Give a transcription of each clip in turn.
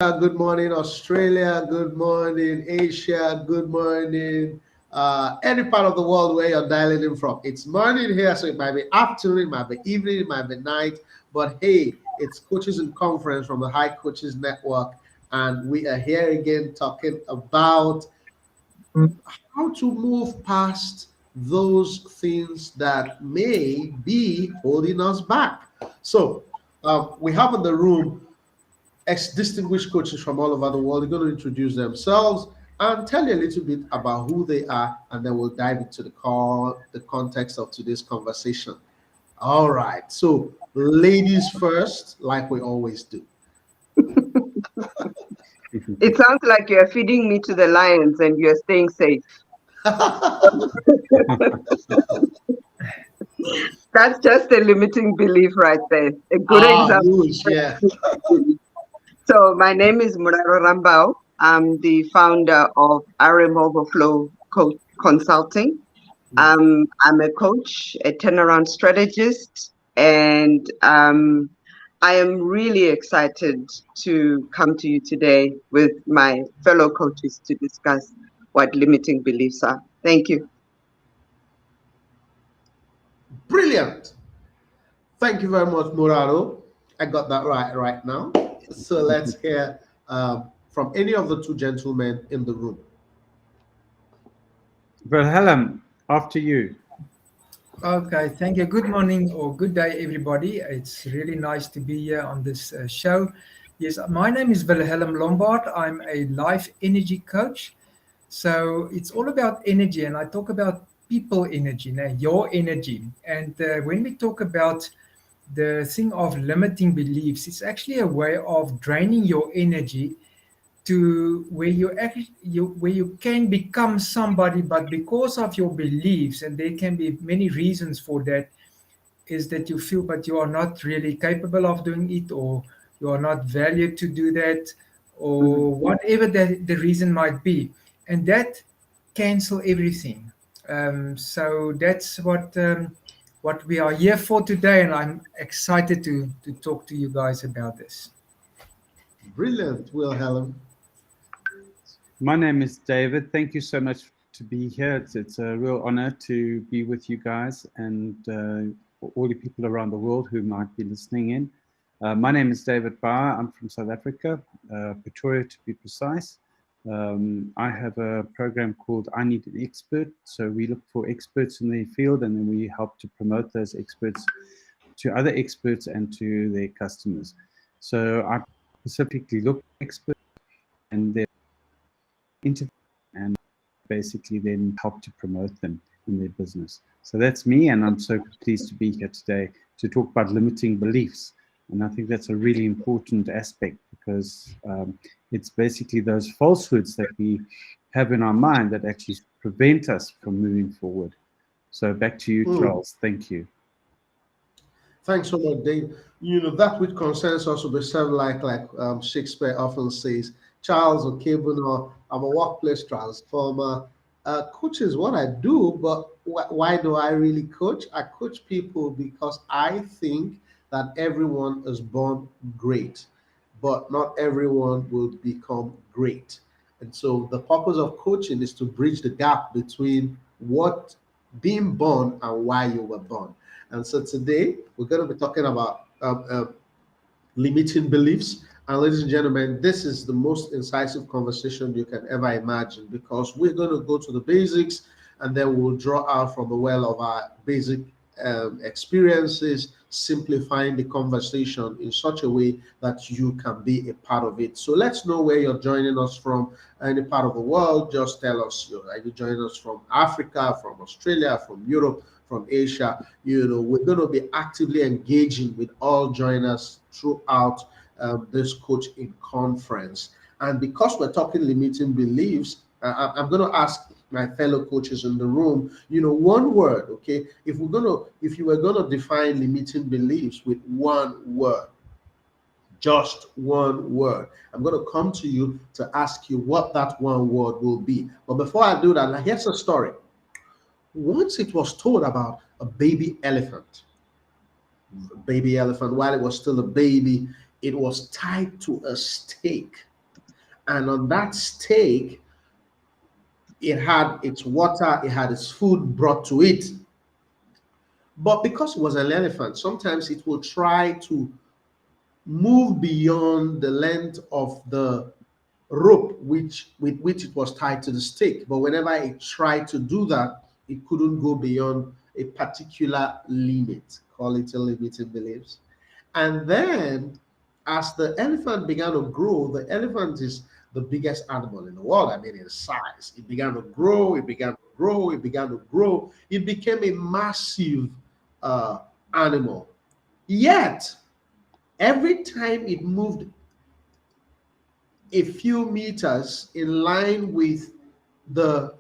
Good morning, Australia. Good morning, Asia. Good morning, any part of the world where you're dialing in from. It's morning here, so it might be afternoon, it might be evening, it might be night. But hey, it's Coaches in Conference from the High Coaches Network, and we are here again talking about how to move past those things that may be holding us back. So, we have in the room distinguished coaches from all over the world. They're going to introduce themselves and tell you a little bit about who they are, and then we'll dive into the context of today's conversation. All right. So, ladies first, like we always do. It sounds like you're feeding me to the lions and you're staying safe. That's just a limiting belief right there. A good example. Huge, yeah. So my name is Muraro Rambao. I'm the founder of RM Overflow Consulting. I'm a coach, a turnaround strategist, and I am really excited to come to you today with my fellow coaches to discuss what limiting beliefs are. Thank you. Brilliant. Thank you very much, Murado. I got that right now. So let's hear from any of the two gentlemen in the room. Wilhelm, after you. Okay, thank you. Good morning or good day, everybody. It's really nice to be here on this show. Yes, my name is Wilhelm Lombard. I'm a life energy coach. So it's all about energy, and I talk about people energy, now your energy. And when we talk about the thing of limiting beliefs, it's actually a way of draining your energy to where you can become somebody, but because of your beliefs, and there can be many reasons for that, is that you feel but you are not really capable of doing it, or you are not valued to do that, or whatever the reason might be, and that cancel everything. So that's what we are here for today, and I'm excited to talk to you guys about this. Brilliant, Wilhelm. My name is David. Thank you so much to be here. It's a real honor to be with you guys and all the people around the world who might be listening in. My name is David Bauer. I'm from South Africa, Pretoria to be precise. I have a program called I Need an Expert. So we look for experts in the field, and then we help to promote those experts to other experts and to their customers. So I specifically look for experts and their interview and basically then help to promote them in their business. So that's me, and I'm so pleased to be here today to talk about limiting beliefs. And I think that's a really important aspect because it's basically those falsehoods that we have in our mind that actually prevent us from moving forward. So back to you, Charles. Thank you. Thanks so much, Dave. That which concerns us will be served like Shakespeare often says, Charles Okebuna, I'm a workplace transformer. Coach is what I do, but why do I really coach? I coach people because I think that everyone is born great, but not everyone will become great. And so the purpose of coaching is to bridge the gap between what being born and why you were born. And so today we're going to be talking about limiting beliefs. And ladies and gentlemen, this is the most incisive conversation you can ever imagine because we're going to go to the basics and then we'll draw out from the well of our basic experiences, simplifying the conversation in such a way that you can be a part of it. So let's know where you're joining us from, any part of the world. Just tell us, are you joining us from Africa, from Australia, from Europe, from Asia? We're going to be actively engaging with all joiners throughout this coaching conference. And because we're talking limiting beliefs, I'm going to ask my fellow coaches in the room, one word, okay? If you were gonna define limiting beliefs with one word, just one word, I'm gonna come to you to ask you what that one word will be. But before I do that, here's a story. Once it was told about a baby elephant. While it was still a baby, it was tied to a stake. And on that stake, it had its water, it had its food brought to it. But because it was an elephant, sometimes it will try to move beyond the length of the rope with which it was tied to the stake. But whenever it tried to do that, it couldn't go beyond a particular limit. Call it a limiting beliefs. And then as the elephant began to grow, the elephant is the biggest animal in the world. I mean, in size. It began to grow, it began to grow, it began to grow. It became a massive animal. Yet, every time it moved a few meters in line with the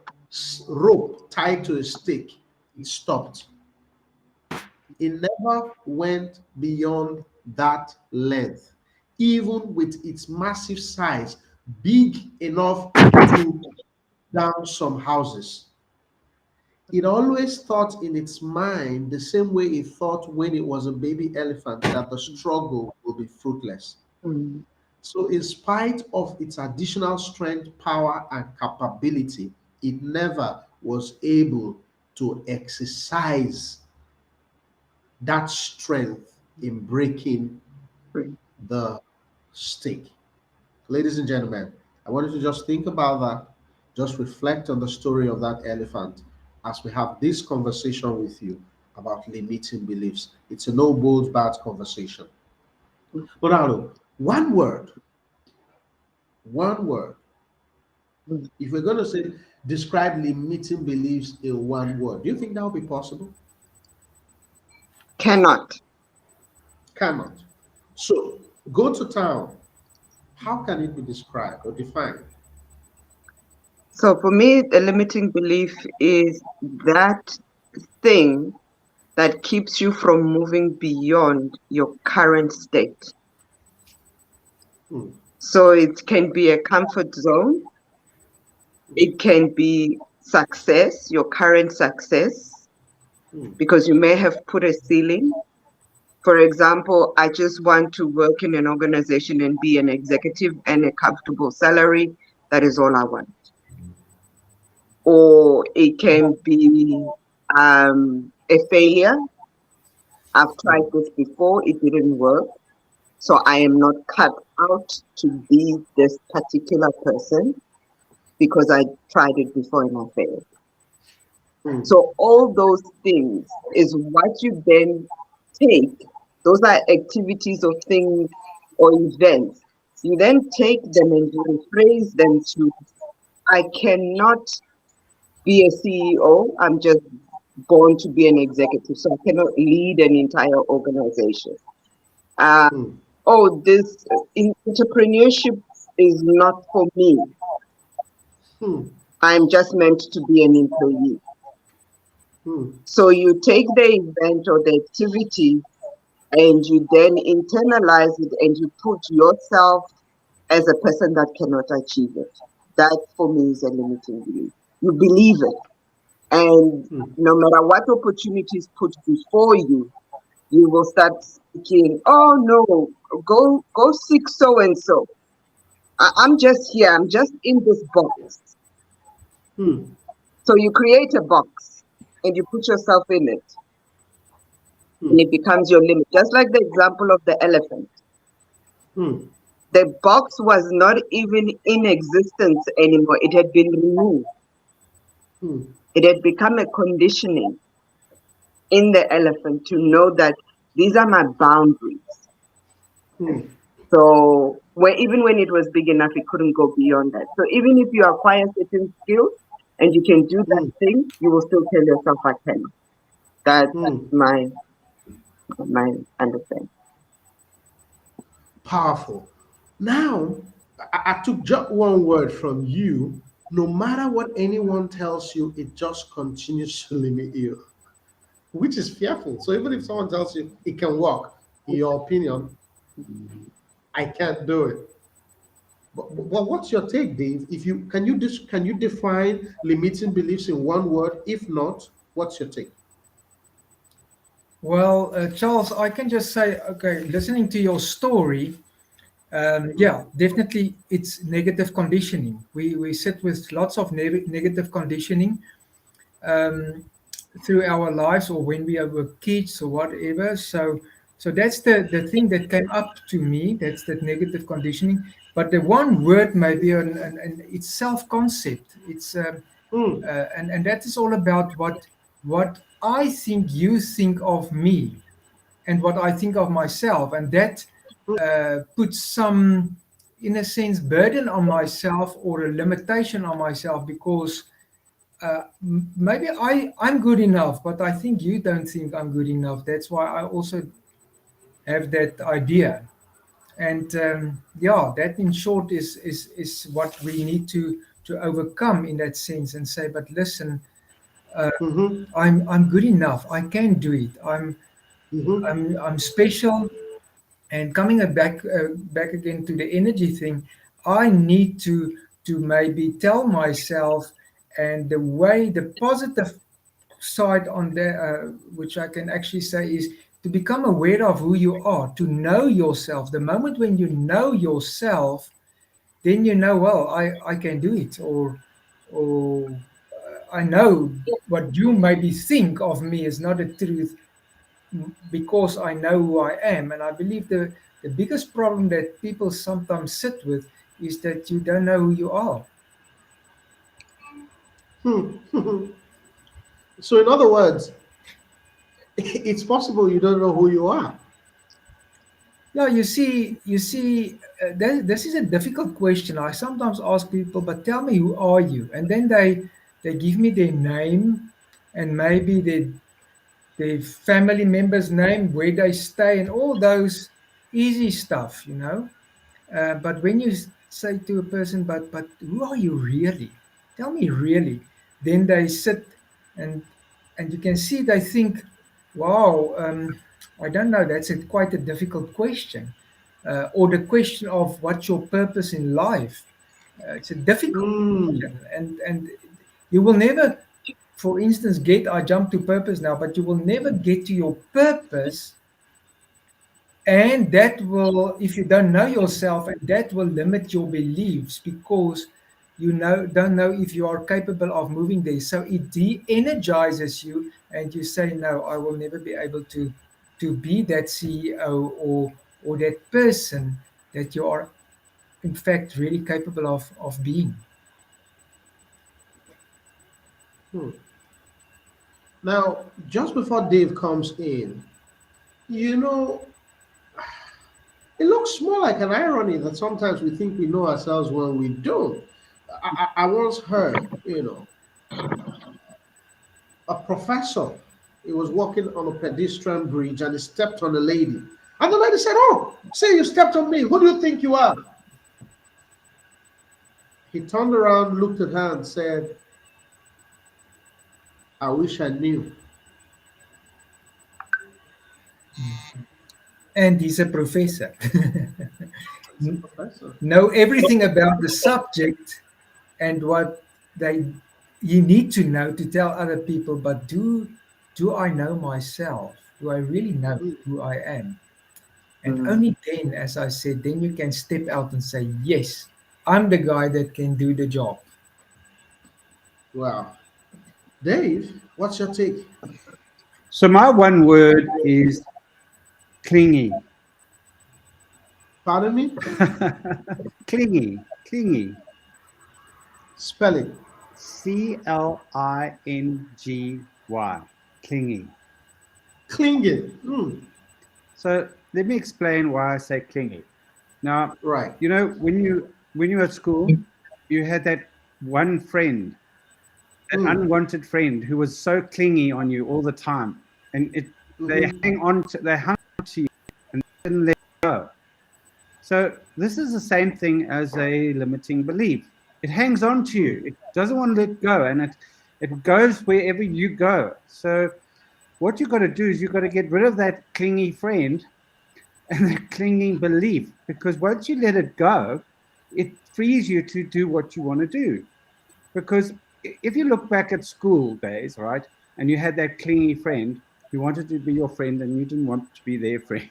rope tied to a stake, it stopped. It never went beyond that length, even with its massive size, big enough to down some houses. It always thought in its mind the same way it thought when it was a baby elephant, that the struggle will be fruitless. Mm. So, in spite of its additional strength, power, and capability, it never was able to exercise that strength in breaking the stake. Ladies and gentlemen, I want you to just think about that, just reflect on the story of that elephant as we have this conversation with you about limiting beliefs. It's a no holds barred conversation. But Arno, one word, if we're going to say describe limiting beliefs in one word, do you think that would be possible? Cannot. Cannot. So go to town. How can it be described or defined? So for me, the limiting belief is that thing that keeps you from moving beyond your current state. Hmm. So it can be a comfort zone. It can be success, your current success, because you may have put a ceiling. For example, I just want to work in an organization and be an executive and a comfortable salary. That is all I want. Or it can be a failure. I've tried this before, it didn't work. So I am not cut out to be this particular person because I tried it before and I failed. So all those things is what you then take. Those are activities or things or events. You then take them and you rephrase them to, I cannot be a CEO. I'm just born to be an executive, so I cannot lead an entire organization. Oh, this entrepreneurship is not for me. I'm just meant to be an employee. So you take the event or the activity and you then internalize it and you put yourself as a person that cannot achieve it. That for me is a limiting belief. You believe it. And no matter what opportunities put before you, you will start speaking, oh no, go seek so and so. I'm just here, I'm just in this box. So you create a box and you put yourself in it. And it becomes your limit. Just like the example of the elephant. The box was not even in existence anymore. It had been removed. It had become a conditioning in the elephant to know that these are my boundaries. So even when it was big enough, it couldn't go beyond that. So even if you acquire certain skills and you can do that thing, you will still tell yourself, I can. That's my understanding. Powerful. Now, I took just one word from you. No matter what anyone tells you, it just continues to limit you, which is fearful. So even if someone tells you it can work, in your opinion, I can't do it. But what's your take, Dave? If you can you define limiting beliefs in one word? If not, what's your take? Well, Charles, I can just say, okay, listening to your story, Yeah, definitely it's negative conditioning. We sit with lots of negative conditioning um, through our lives, or when we were kids or whatever. So that's the thing that came up to me. That's that negative conditioning. But the one word maybe, and it's self-concept. It's Hmm. and that is all about what I think you think of me, and what I think of myself, and that puts some, in a sense, burden on myself, or a limitation on myself, because maybe I'm good enough, but I think you don't think I'm good enough. That's why I also have that idea. And yeah, that in short is what we need to overcome in that sense, and say, but listen, Mm-hmm. I'm good enough. I can do it. Mm-hmm. I'm special. And coming back again to the energy thing, I need to maybe tell myself, and the positive side on there, which I can actually say, is to become aware of who you are, to know yourself. The moment when you know yourself, then you know, well, I can do it, or I know what you maybe think of me is not the truth, because I know who I am. And I believe the biggest problem that people sometimes sit with is that you don't know who you are. Hmm. So, in other words, it's possible you don't know who you are. Yeah, this is a difficult question. I sometimes ask people, but tell me, who are you? And then they give me their name, and maybe their family member's name, where they stay, and all those easy stuff, you know. But when you say to a person, but who are you really? Tell me really. Then they sit, and you can see they think, wow, I don't know. That's quite a difficult question, or the question of what's your purpose in life. It's a difficult Hmm. question, and you will never, for instance, I jump to purpose now, but you will never get to your purpose, and that will, if you don't know yourself, and that will limit your beliefs, because you don't know if you are capable of moving there. So it de-energizes you, and you say, no, I will never be able to be that CEO, or that person that you are in fact really capable of being. Hmm. Now, just before Dave comes in, you know, it looks more like an irony that sometimes we think we know ourselves when we don't. I once heard, a professor, he was walking on a pedestrian bridge and he stepped on a lady. And the lady said, "Oh, say you stepped on me. Who do you think you are?" He turned around, looked at her, and said, "I wish I knew." And he's a professor. It's a professor. Know everything about the subject, and what they you need to know to tell other people. But do I know myself? Do I really know who I am? And Mhm. only then, as I said, then you can step out and say, yes, I'm the guy that can do the job. Wow. Dave, what's your take? So my one word is clingy. Pardon me? Clingy, clingy. Spelling. Clingy, clingy. Clinging. Hmm. So let me explain why I say clingy. Now, Right. you know, when you were at school, you had that one friend, that Hmm. unwanted friend who was so clingy on you all the time, and Mm-hmm. they hung on to you and didn't let go. So this is the same thing as a limiting belief. It hangs on to you. It doesn't want to let go, and it goes wherever you go. So what you've got to do is you've got to get rid of that clingy friend and the clinging belief, because once you let it go, it frees you to do what you want to do. Because if you look back at school days, right, and you had that clingy friend who wanted to be your friend and you didn't want to be their friend,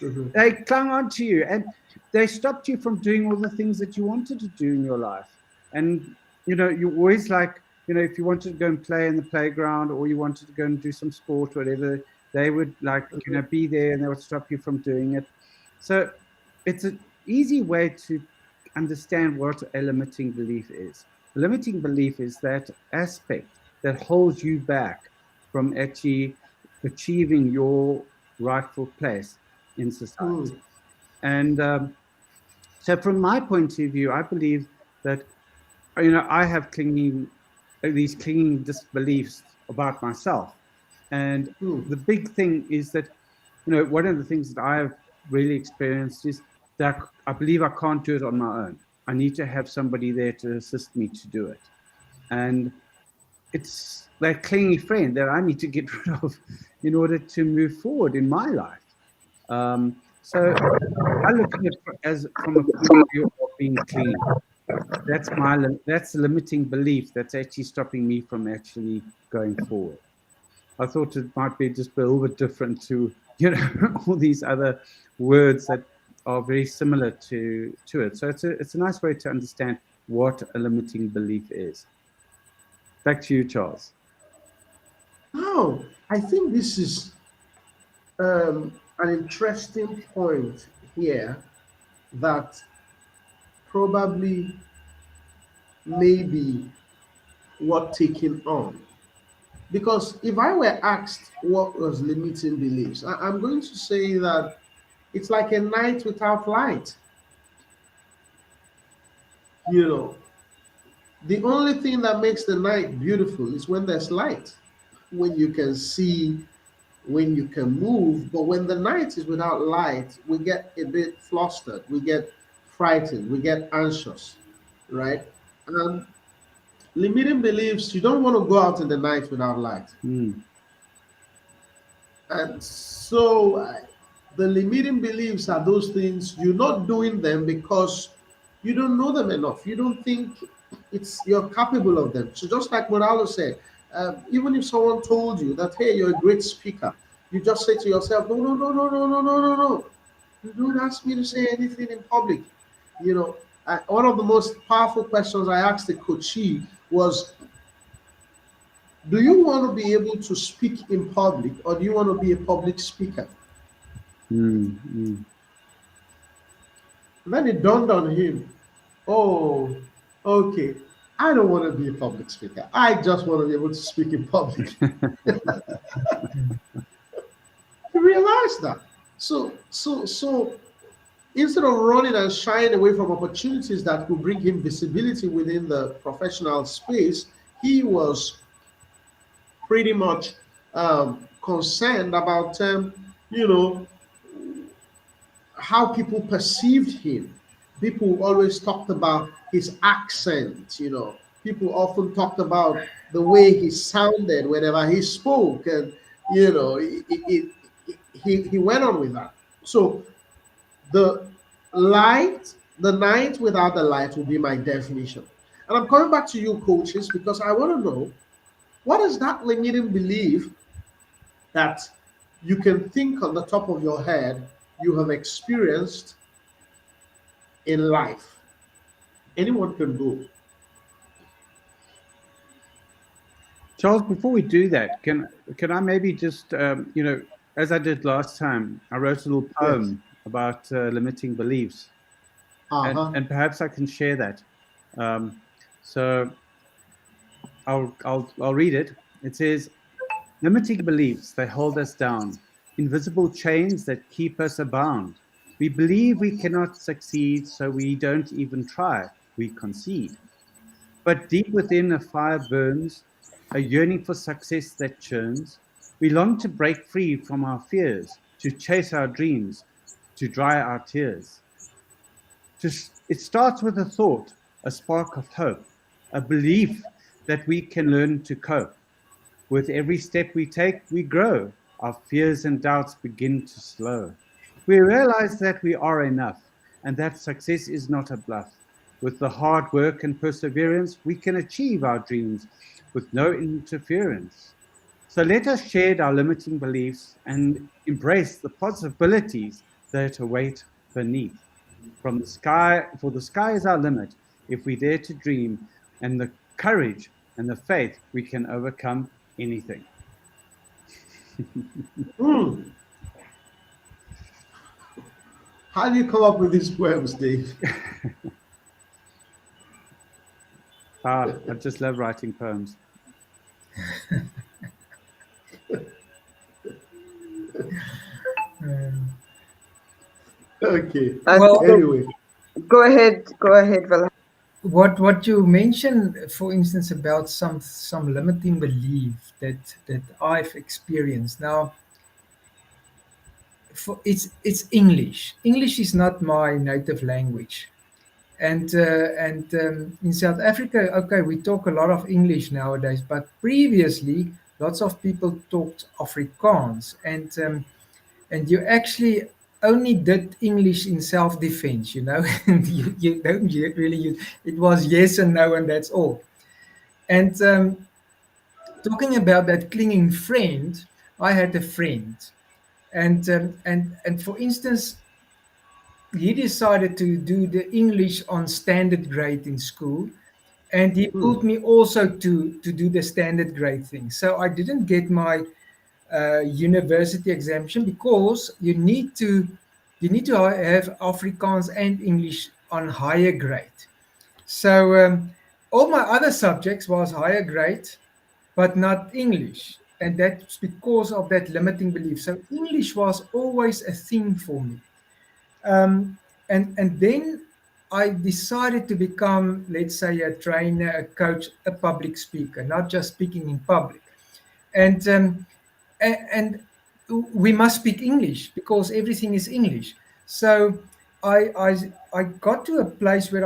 Mhm. They clung on to you and they stopped you from doing all the things that you wanted to do in your life. And, you always like, if you wanted to go and play in the playground or you wanted to go and do some sport or whatever, they would like, be there and they would stop you from doing it. So it's an easy way to understand what a limiting belief is. A limiting belief is that aspect that holds you back from actually achieving your rightful place in society. And so from my point of view, I believe that, I have these clinging disbeliefs about myself. And the big thing is that, one of the things that I have really experienced is that I believe I can't do it on my own. I need to have somebody there to assist me to do it. And it's that clingy friend that I need to get rid of in order to move forward in my life. So I look at it as from a point of view of being clean. That's the limiting belief that's actually stopping me from actually going forward. I thought it might be just a little bit different to, all these other words that are very similar to it. So it's a nice way to understand what a limiting belief is. Back to you, Charles. Oh, I think this is an interesting point here that probably maybe what taking on. Because if I were asked what was limiting beliefs, I'm going to say that it's like a night without light. The only thing that makes the night beautiful is when there's light, when you can see, when you can move. But when the night is without light, we get a bit flustered, we get frightened, we get anxious, right? And limiting beliefs, you don't want to go out in the night without light. And so the limiting beliefs are those things you're not doing them because you don't know them enough. You don't think you're capable of them. So just like Moralo said, even if someone told you that, hey, you're a great speaker, you just say to yourself, no, no, no, no, no, no, no, no, no. You don't ask me to say anything in public. One of the most powerful questions I asked the coachee was, do you want to be able to speak in public or do you want to be a public speaker? And then it dawned on him, oh, okay, I don't want to be a public speaker. I just want to be able to speak in public. He realized that. So instead of running and shying away from opportunities that could bring him visibility within the professional space, he was pretty much concerned about, how people perceived him. People always talked about his accent, People often talked about the way he sounded whenever he spoke, and he went on with that. So the night without the light will be my definition. And I'm coming back to you, coaches, because I want to know, what is that limiting belief that you can think on the top of your head you have experienced in life? Anyone can go. Charles, before we do that, can I maybe just, as I did last time, I wrote a little poem about limiting beliefs, and perhaps I can share that. So I'll read it. It says, limiting beliefs, they hold us down, invisible chains that keep us bound. We believe we cannot succeed, so we don't even try, we concede. But deep within a fire burns, a yearning for success that churns. We long to break free from our fears, to chase our dreams, to dry our tears. It starts with a thought, a spark of hope, a belief that we can learn to cope. With every step we take, we grow. Our fears and doubts begin to slow. We realize that we are enough and that success is not a bluff. With the hard work and perseverance, we can achieve our dreams with no interference. So let us shed our limiting beliefs and embrace the possibilities that await beneath. From the sky, for the sky is our limit. If we dare to dream, and the courage and the faith, we can overcome anything. Hmm. How do you come up with these poems, Dave? I just love writing poems. Okay. Well, Anyway. Go ahead, Val. what you mentioned, for instance, about some limiting belief that I've experienced. Now, it's English. English is not my native language, and in South Africa, okay, we talk a lot of English nowadays, but previously, lots of people talked Afrikaans, and you actually only did English in self-defense, you know, and you don't really use it. Was yes and no, and that's all. And talking about that clinging friend, I had a friend, and for instance, he decided to do the English on standard grade in school, and he pulled me also to do the standard grade thing. So I didn't get my university exemption because you need to have Afrikaans and English on higher grade. So all my other subjects was higher grade, but not English, and that's because of that limiting belief. So English was always a thing for me, and then I decided to become, let's say, a trainer, a coach, a public speaker, not just speaking in public, and and we must speak English because everything is English. So I got to a place where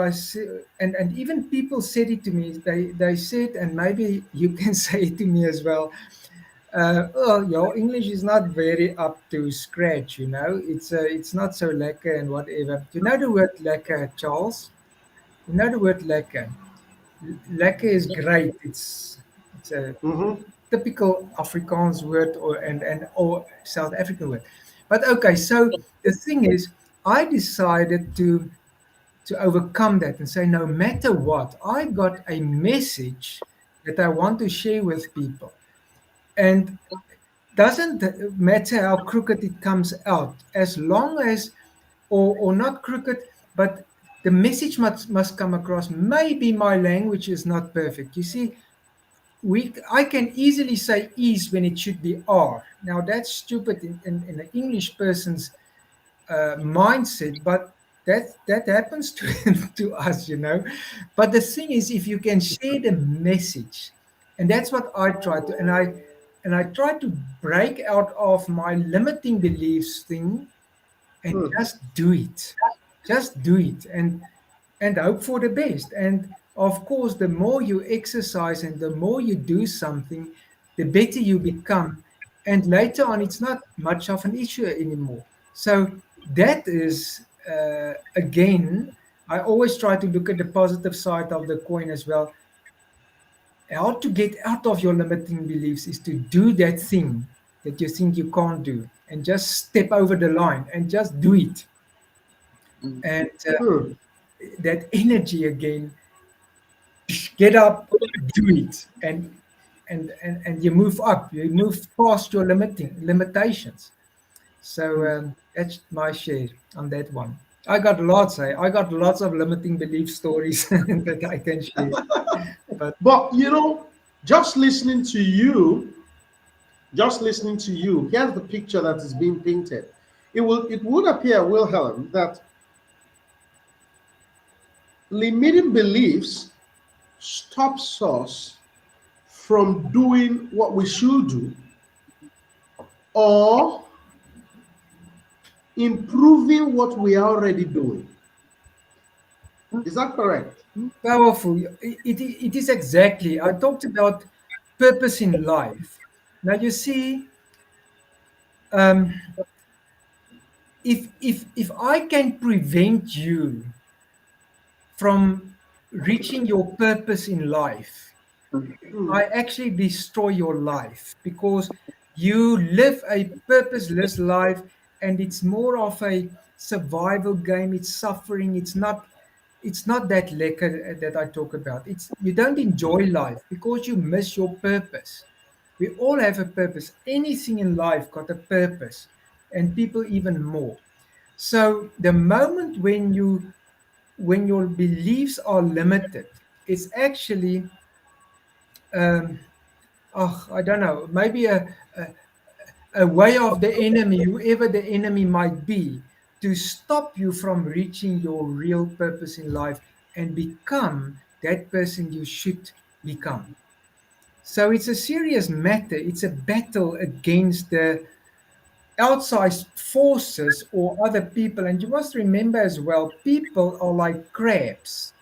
and even people said it to me. They said, and maybe you can say it to me as well. Oh, your English is not very up to scratch. You know, it's not so lekker and whatever. You know the word lekker, Charles? You know the word lekker. Lekker is great. It's a Mm-hmm. typical Afrikaans word or South African word. But okay, so the thing is, I decided to overcome that and say, no matter what, I got a message that I want to share with people, and doesn't matter how crooked it comes out, as long as or not crooked, but the message must come across. Maybe my language is not perfect. You see, I can easily say is when it should be are. Now that's stupid in an English person's mindset, but that happens to to us, you know. But the thing is, if you can share the message, and that's what I try to, and I try to break out of my limiting beliefs thing and just do it, and hope for the best. And of course, the more you exercise and the more you do something, the better you become. And later on, it's not much of an issue anymore. So that is, again, I always try to look at the positive side of the coin as well. How to get out of your limiting beliefs is to do that thing that you think you can't do and just step over the line and just do it. And that energy again, get up, do it, and you move up, you move past your limitations. So that's my share on that one. I got lots. I got lots of limiting belief stories that I can share. But you know, just listening to you, here's the picture that is being painted. It would appear, Wilhelm, that limiting beliefs stops us from doing what we should do or improving what we are already doing. Is that correct? Powerful. It is exactly. I talked about purpose in life. Now you see, if I can prevent you from reaching your purpose in life, I actually destroy your life because you live a purposeless life and it's more of a survival game. It's suffering. It's not that lekker that I talk about. It's you don't enjoy life because you miss your purpose. We all have a purpose. Anything in life got a purpose, and people even more. So the moment when your beliefs are limited, it's actually I don't know, maybe a way of the enemy, whoever the enemy might be, to stop you from reaching your real purpose in life and become that person you should become. So it's a serious matter. It's a battle against the outside forces or other people. And you must remember as well, people are like crabs.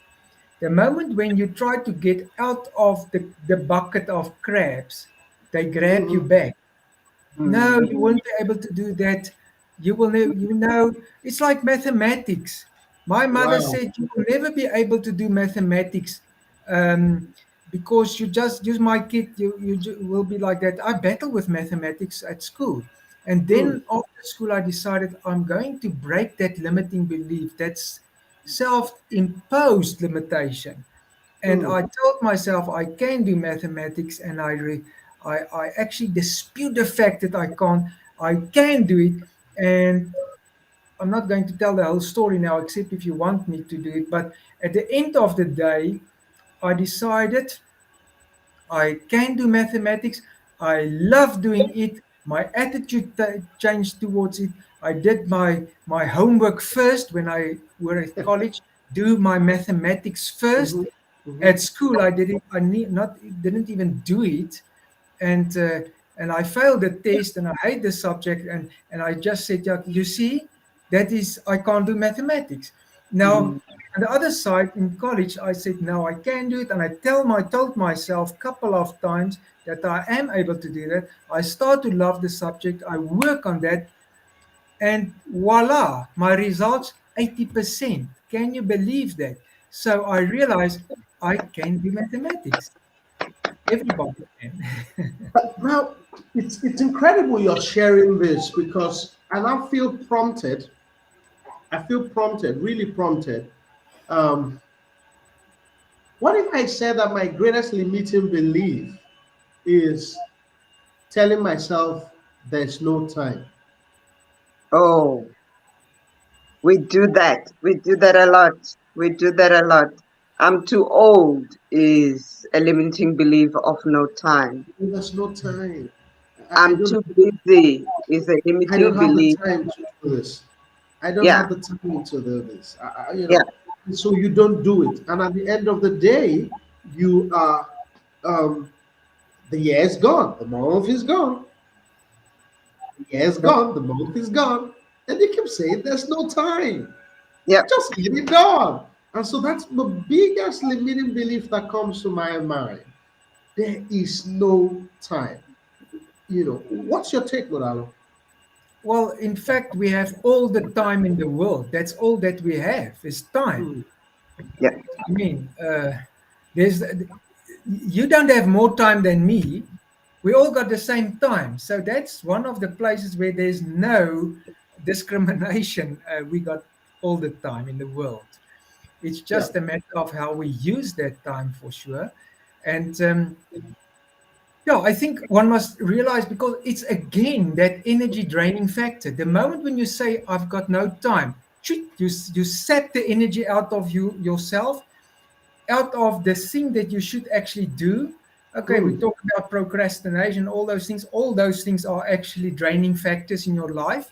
The moment when you try to get out of the bucket of crabs, they grab you back. No, you won't be able to do that. You will never, it's like mathematics. My mother Wow. said you will never be able to do mathematics because you just use my kid, will be like that. I battled with mathematics at school. And then after school, I decided I'm going to break that limiting belief. That's self-imposed limitation. And I told myself I can do mathematics, and I actually dispute the fact that I can't. I can do it, and I'm not going to tell the whole story now, except if you want me to do it. But at the end of the day, I decided I can do mathematics. I love doing it. My attitude changed towards it. I did my homework first when I were at college. Do my mathematics first. At school, I didn't. Didn't even do it, and I failed the test, and I hate the subject, and I just said, yeah, you see, that is, I can't do mathematics. Now, on the other side, in college, I said, no, I can do it, and I told myself a couple of times that I am able to do that. I start to love the subject. I work on that, and voila, my results 80%. Can you believe that? So I realized I can do mathematics. Everybody can. Now, it's incredible you're sharing this because, and I feel prompted. I feel prompted, really prompted. Um, what if I said that my greatest limiting belief is telling myself there's no time? Oh, we do that. We do that a lot. We do that a lot. I'm too old is a limiting belief of no time. There's no time. I'm too busy is a I limiting don't have the belief. time to do this. I don't Yeah, have the time to do this. yeah, So you don't do it. And at the end of the day, you are, the year is gone, the month is gone, the year is gone, the month is gone. And you keep saying there's no time. yeah. Just get it done. And so that's the biggest limiting belief that comes to my mind. There is no time. What's your take, Modalo? Well, in fact, we have all the time in the world. That's all that we have is time. Yeah. I mean, you don't have more time than me. We all got the same time. So that's one of the places where there's no discrimination. We got all the time in the world. It's just a matter of how we use that time, for sure. And yeah, I think one must realize, because it's again that energy draining factor. The moment when you say, I've got no time, you sap the energy out of yourself, out of the thing that you should actually do. Okay, we talk about procrastination, all those things. All those things are actually draining factors in your life.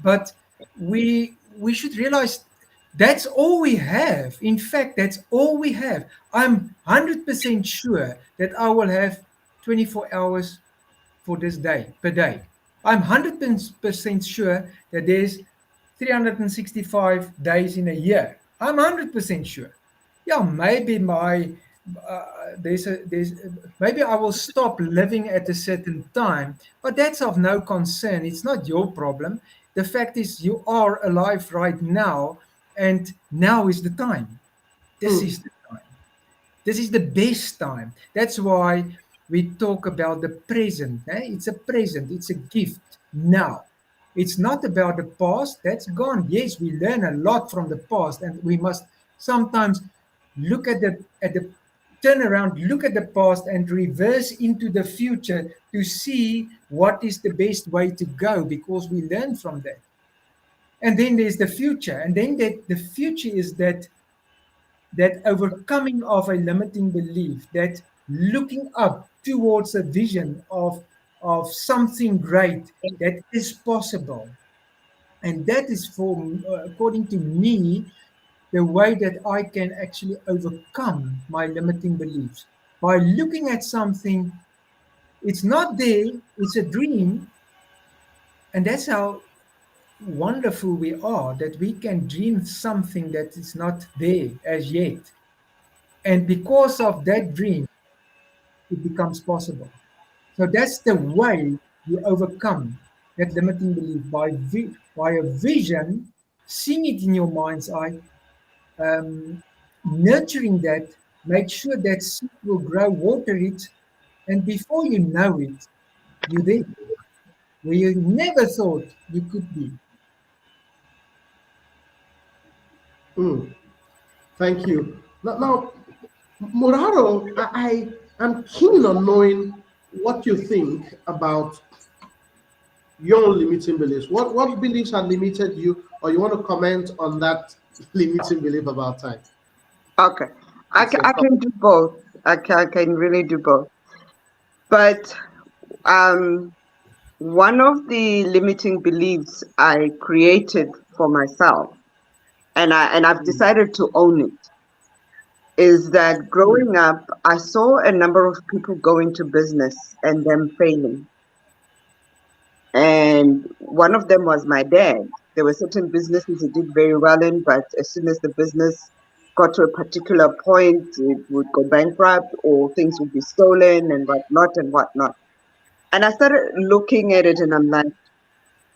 But we should realize that's all we have. In fact, that's all we have. I'm 100% sure that I will have 24 hours for this day, per day. I'm 100% sure that there's 365 days in a year. I'm 100% sure. Yeah, maybe maybe I will stop living at a certain time, but that's of no concern. It's not your problem. The fact is, you are alive right now, and now is the time. This is the time. This is the best time. That's why we talk about the present. It's a present. It's a gift now. It's not about the past, that's gone. Yes, we learn a lot from the past, and we must sometimes look at the turn around, look at the past and reverse into the future to see what is the best way to go, because we learn from that. And then there's the future, and then the future is that overcoming of a limiting belief, that looking up towards a vision of something great that is possible. And that is, according to me, the way that I can actually overcome my limiting beliefs, by looking at something. It's not there, it's a dream. And that's how wonderful we are, that we can dream something that is not there as yet. And because of that dream, it becomes possible. So that's the way you overcome that limiting belief, by a vision, seeing it in your mind's eye, nurturing that, make sure that seed will grow, water it, and before you know it, you're there where you never thought you could be. Thank you. Now, Muraro, I am keen on knowing what you think about your limiting beliefs. What beliefs have limited you, or you want to comment on that limiting belief about time? Okay, I can do both. I can really do both. But one of the limiting beliefs I created for myself, and I've decided to own it, is that growing up, I saw a number of people go into business and them failing. And one of them was my dad. There were certain businesses he did very well in, but as soon as the business got to a particular point, it would go bankrupt or things would be stolen and whatnot and whatnot. And I started looking at it and I'm like,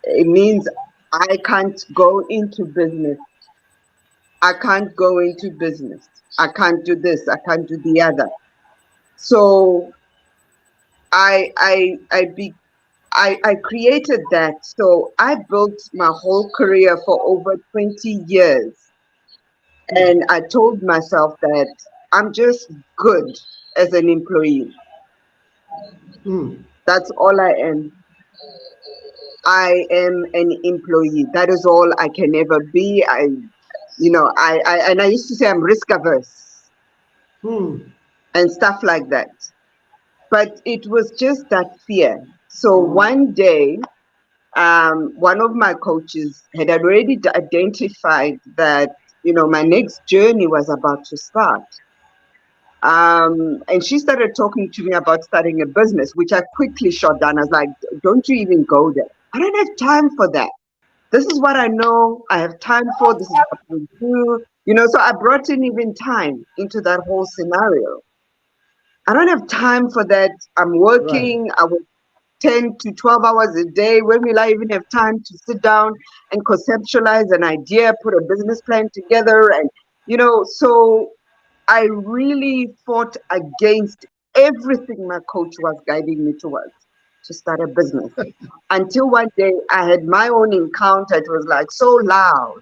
it means I can't go into business. I can't go into business. I can't do this. I can't do the other. So I created that. So I built my whole career for over 20 years. And I told myself that I'm just good as an employee. That's all I am. I am an employee. That is all I can ever be. I used to say I'm risk averse and stuff like that. But it was just that fear. So one day, one of my coaches had already identified that, my next journey was about to start. And she started talking to me about starting a business, which I quickly shot down. I was like, don't you even go there. I don't have time for that. This is what I know I have time for. This is what we do. So I brought in even time into that whole scenario. I don't have time for that. I'm working. Right. I work 10 to 12 hours a day. When will I even have time to sit down and conceptualize an idea, put a business plan together? And, so I really fought against everything my coach was guiding me towards, to start a business. Until one day I had my own encounter. It was like so loud.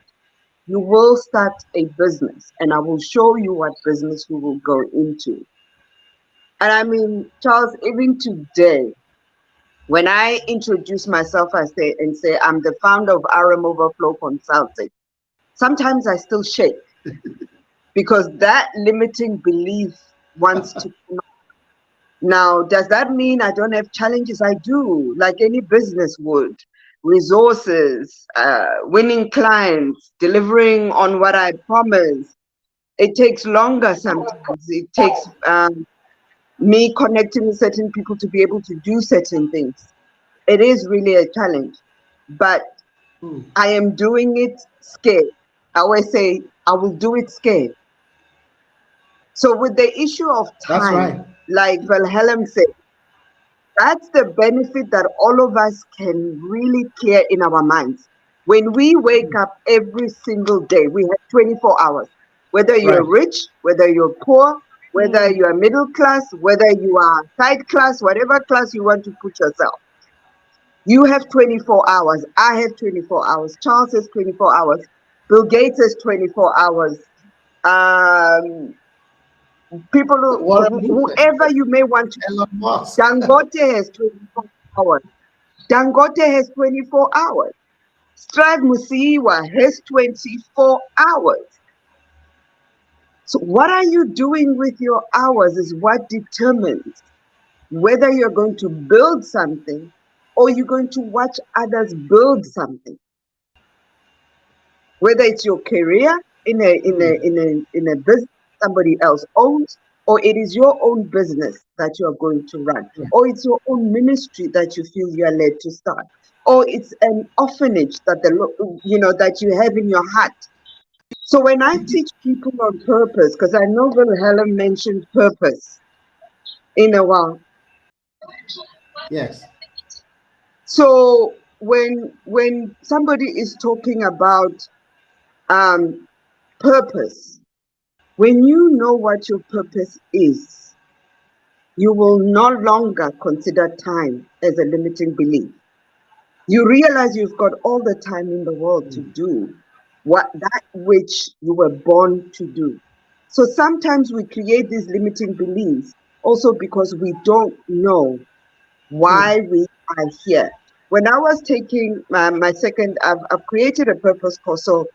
You will start a business and I will show you what business you will go into. And I mean, Charles, even today, when I introduce myself, I say I'm the founder of RM Overflow Consulting. Sometimes I still shake because that limiting belief wants to come up. Now, does that mean I don't have challenges? I do, like any business would. Resources, winning clients, delivering on what I promise. It takes longer sometimes. It takes me connecting with certain people to be able to do certain things. It is really a challenge, but I am doing it scared. I always say I will do it scared. So with the issue of time, like Wilhelm said, that's the benefit that all of us can really clear in our minds. When we wake up every single day, we have 24 hours. Whether you're rich, whether you're poor, whether you are middle class, whether you are side class, whatever class you want to put yourself. You have 24 hours. I have 24 hours. Charles has 24 hours. Bill Gates has 24 hours. People Warren Buffett, whoever you may want to. Elon Musk. Dangote has 24 hours. Dangote has 24 hours. Strad Musiwa has 24 hours. So what are you doing with your hours is what determines whether you're going to build something or you're going to watch others build something. Whether it's your career in a business somebody else owns, or it is your own business that you are going to run, or it's your own ministry that you feel you are led to start, or it's an orphanage that that you have in your heart. So when I teach people on purpose, because I know Helen mentioned purpose in a while. Yes. So when somebody is talking about purpose, when you know what your purpose is, you will no longer consider time as a limiting belief. You realize you've got all the time in the world to do that which you were born to do. So sometimes we create these limiting beliefs also because we don't know why we are here. When I was taking my second, I've created a purpose course. So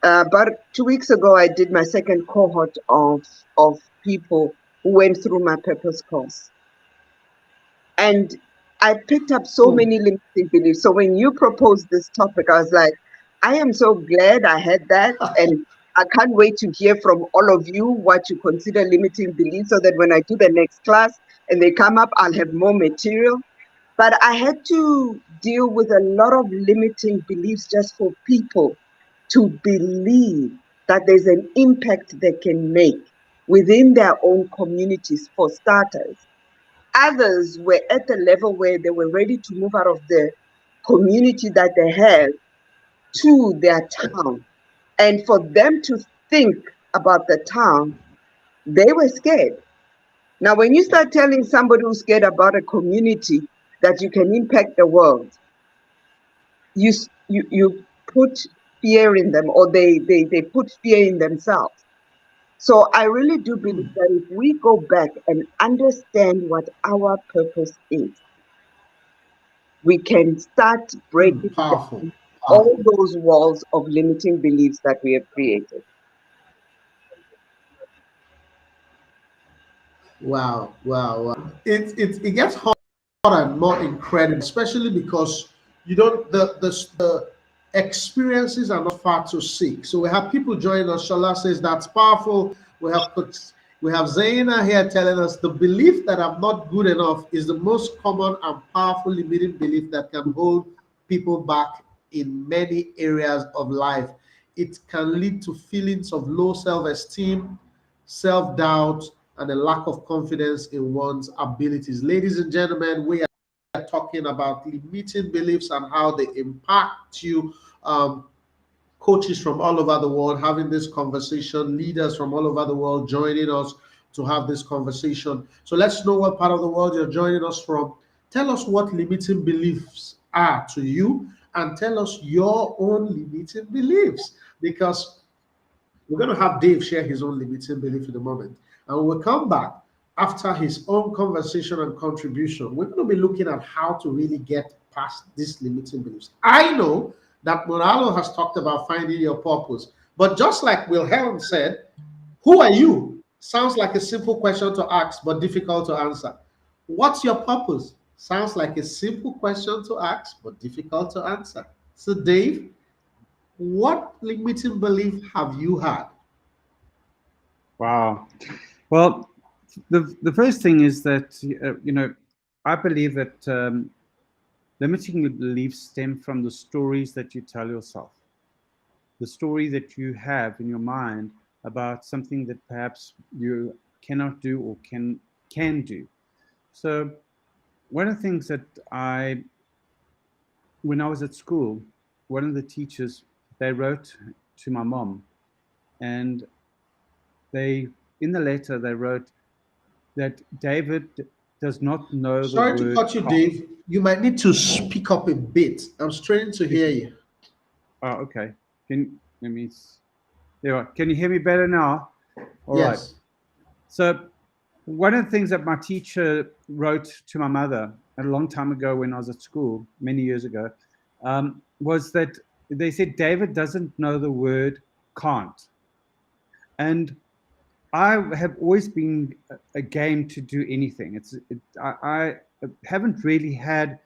about 2 weeks ago, I did my second cohort of people who went through my purpose course. And I picked up so many limiting beliefs. So when you proposed this topic, I was like, I am so glad I had that. And I can't wait to hear from all of you what you consider limiting beliefs so that when I do the next class and they come up, I'll have more material. But I had to deal with a lot of limiting beliefs just for people to believe that there's an impact they can make within their own communities, for starters. Others were at the level where they were ready to move out of the community that they had to their town. And for them to think about the town, they were scared. Now, when you start telling somebody who's scared about a community that you can impact the world, you put fear in them, or they put fear in themselves. So I really do believe that if we go back and understand what our purpose is, we can start breaking down all those walls of limiting beliefs that we have created. Wow. It gets harder and more incredible, especially because you don't the experiences are not far to seek. So we have people joining us. Shola says that's powerful. We have Zaina here telling us the belief that I'm not good enough is the most common and powerful limiting belief that can hold people back in many areas of life. It can lead to feelings of low self-esteem, self-doubt, and a lack of confidence in one's abilities. Ladies and gentlemen, we are talking about limiting beliefs and how they impact you. Coaches from all over the world having this conversation, leaders from all over the world joining us to have this conversation. So let's know what part of the world you're joining us from. Tell us what limiting beliefs are to you, and tell us your own limiting beliefs, because we're going to have Dave share his own limiting belief in a moment. And we'll come back after his own conversation and contribution. We're going to be looking at how to really get past these limiting beliefs. I know that Moralo has talked about finding your purpose, but just like Wilhelm said, who are you? Sounds like a simple question to ask, but difficult to answer. What's your purpose? Sounds like a simple question to ask, but difficult to answer. So, Dave, what limiting belief have you had? Wow. Well, the first thing is that, I believe that limiting beliefs stem from the stories that you tell yourself, the story that you have in your mind about something that perhaps you cannot do or can do. So one of the things that when I was at school, one of the teachers, they wrote to my mom, and in the letter they wrote that David, does not know the Sorry to word cut you, can't. Dave. You might need to speak up a bit. I'm struggling to hear you. Oh, okay. Let me. There. Can you hear me better now? All right. Yes. So, one of the things that my teacher wrote to my mother a long time ago when I was at school, many years ago, was that they said David doesn't know the word can't. And I have always been a game to do anything. I haven't really had,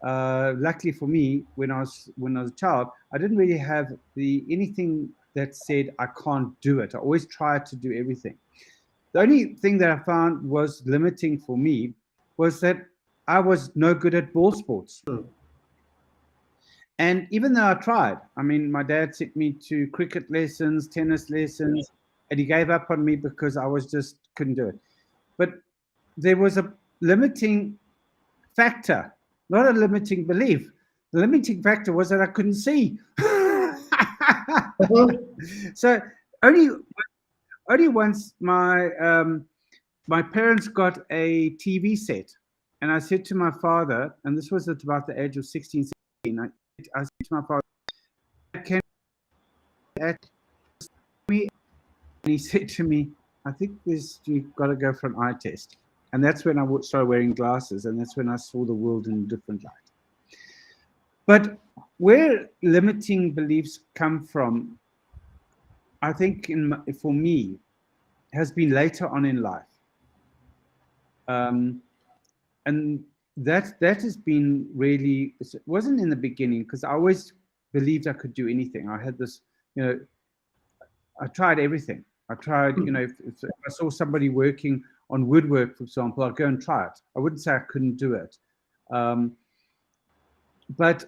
luckily for me, when I was a child, I didn't really have anything that said I can't do it. I always tried to do everything. The only thing that I found was limiting for me was that I was no good at ball sports. And even though I tried, I mean, my dad sent me to cricket lessons, tennis lessons, and he gave up on me because I couldn't do it. But there was a limiting factor, not a limiting belief. The limiting factor was that I couldn't see. So only once my parents got a TV set, and I said to my father, and this was at about the age of 16, 17, I said to my father, "Can you at me?" And he said to me, "I think you've got to go for an eye test." And that's when I started wearing glasses, and that's when I saw the world in a different light. But where limiting beliefs come from, I think for me, has been later on in life. And that has been really, it wasn't in the beginning, because I always believed I could do anything. I had this, I tried everything. I tried, if I saw somebody working on woodwork, for example, I'd go and try it. I wouldn't say I couldn't do it. But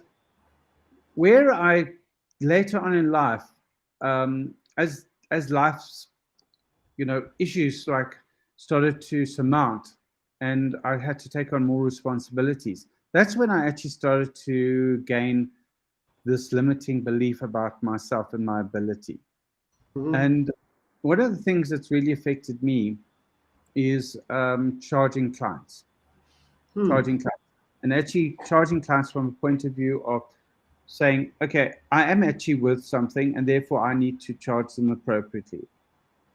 where I, later on in life, as life's, issues like started to surmount, and I had to take on more responsibilities, that's when I actually started to gain this limiting belief about myself and my ability. Mm-hmm. And one of the things that's really affected me is charging clients. And actually charging clients from a point of view of saying, okay, I am actually worth something, and therefore I need to charge them appropriately.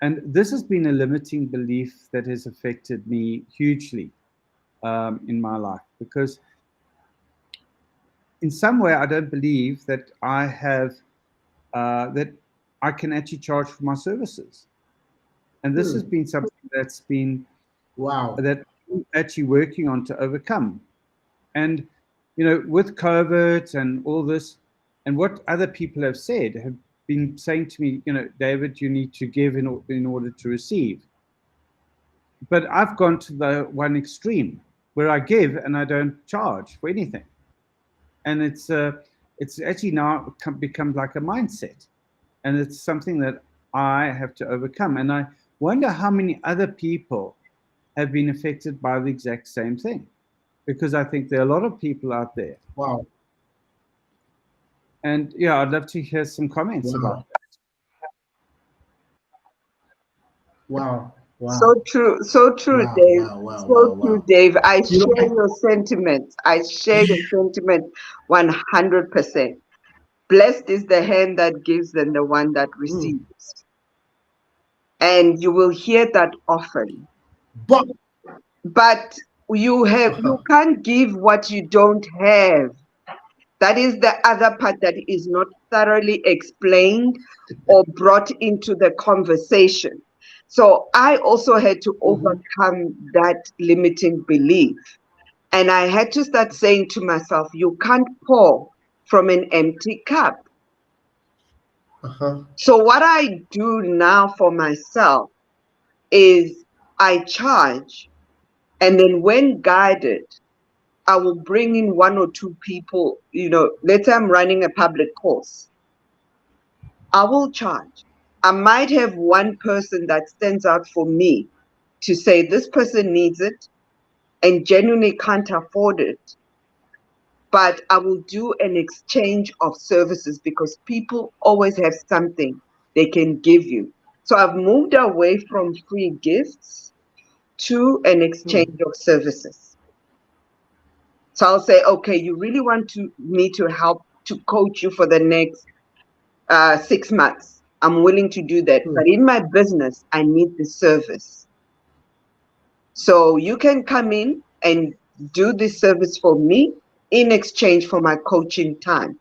And this has been a limiting belief that has affected me hugely in my life, because in some way I don't believe that I have, that I can actually charge for my services. And this has been something that's been, that I'm actually working on to overcome. And, with COVID and all this, and what other people have said, have been saying to me, David, you need to give in order to receive. But I've gone to the one extreme where I give and I don't charge for anything. And it's actually now become like a mindset. And it's something that I have to overcome. And I wonder how many other people have been affected by the exact same thing. Because I think there are a lot of people out there. Wow. And yeah, I'd love to hear some comments about that. Wow. Wow. So true, Dave. True, Dave. I share your sentiments. I share your sentiment 100%. Blessed is the hand that gives and the one that receives. And you will hear that often. But you can't give what you don't have. That is the other part that is not thoroughly explained or brought into the conversation. So I also had to overcome that limiting belief. And I had to start saying to myself, you can't pour from an empty cup. So what I do now for myself is I charge, and then when guided, I will bring in one or two people, let's say I'm running a public course. I will charge. I might have one person that stands out for me to say this person needs it and genuinely can't afford it. But I will do an exchange of services because people always have something they can give you. So I've moved away from free gifts to an exchange of services. So I'll say, okay, you really want me to help to coach you for the next 6 months. I'm willing to do that. But in my business, I need the service. So you can come in and do this service for me in exchange for my coaching time.